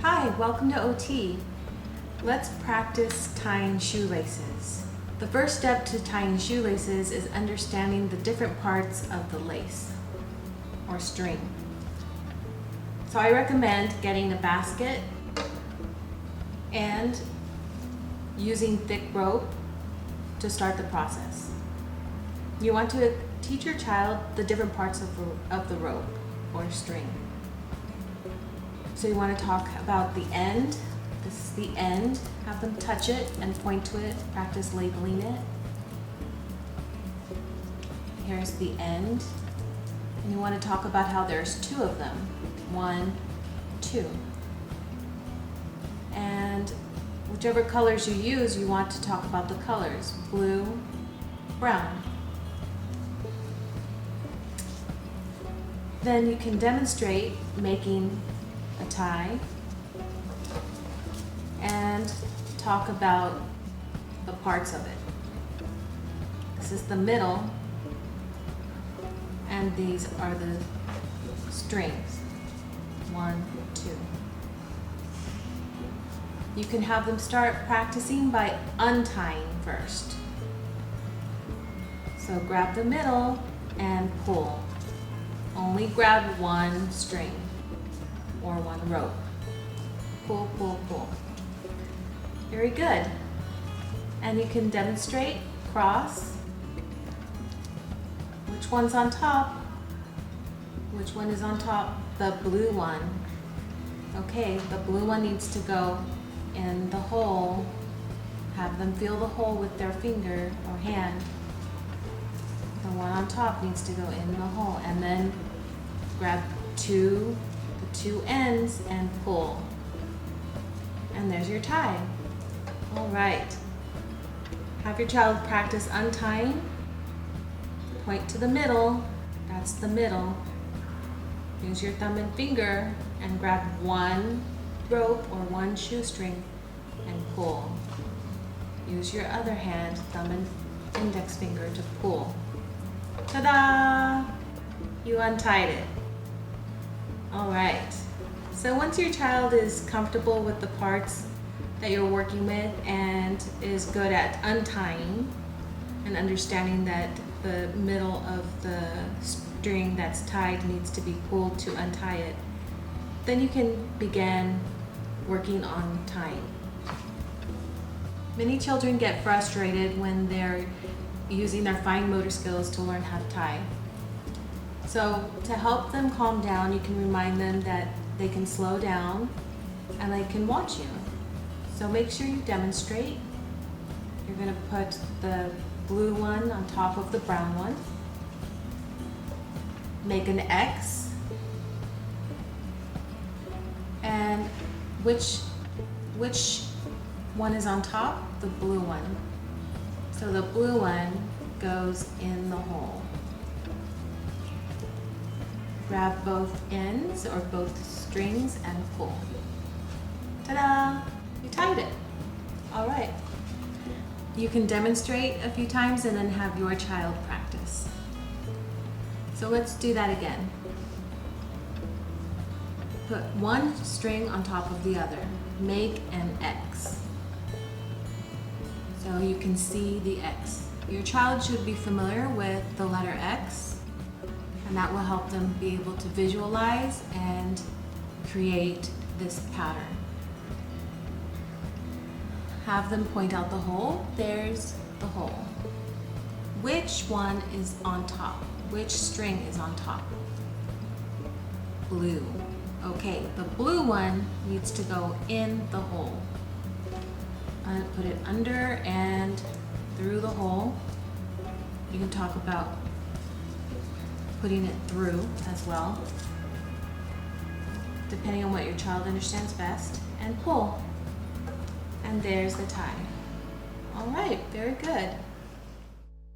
Hi, welcome to OT. Let's practice tying shoelaces. The first step to tying shoelaces is understanding the different parts of the lace or string. So I recommend getting a basket and using thick rope to start the process. You want to teach your child the different parts of the rope or string. So you want to talk about the end. This is the end. Have them touch it and point to it. Practice labeling it. Here's the end. And you want to talk about how there's two of them. 1, 2. And whichever colors you use, you want to talk about the colors. Blue, brown. Then you can demonstrate making a tie and talk about the parts of it. This is the middle, and these are the strings. 1, 2. You can have them start practicing by untying first. So grab the middle and pull. Only grab one string or one rope. Pull, pull, pull. Very good. And you can demonstrate cross. Which one's on top? Which one is on top? The blue one. Okay, the blue one needs to go in the hole. Have them feel the hole with their finger or hand. The one on top needs to go in the hole, and then grab the two ends and pull. And there's your tie. All right. Have your child practice untying. Point to the middle. That's the middle. Use your thumb and finger and grab one rope or one shoestring and pull. Use your other hand, thumb and index finger to pull. Ta-da! You untied it. All right. So once your child is comfortable with the parts that you're working with and is good at untying and understanding that the middle of the string that's tied needs to be pulled to untie it, then you can begin working on tying. Many children get frustrated when they're using their fine motor skills to learn how to tie. So to help them calm down, you can remind them that they can slow down and they can watch you. So make sure you demonstrate. You're going to put the blue one on top of the brown one. Make an X. And which one is on top? The blue one. So the blue one goes in the hole. Grab both ends or both strings and pull. Ta-da! You tied it. All right. You can demonstrate a few times and then have your child practice. So let's do that again. Put one string on top of the other. Make an X. So you can see the X. Your child should be familiar with the letter X, and that will help them be able to visualize and create this pattern. Have them point out the hole. There's the hole. Which one is on top? Which string is on top? Blue. Okay, the blue one needs to go in the hole. Put it under and through the hole. You can talk about putting it through as well, depending on what your child understands best, and pull. And there's the tie. All right, very good.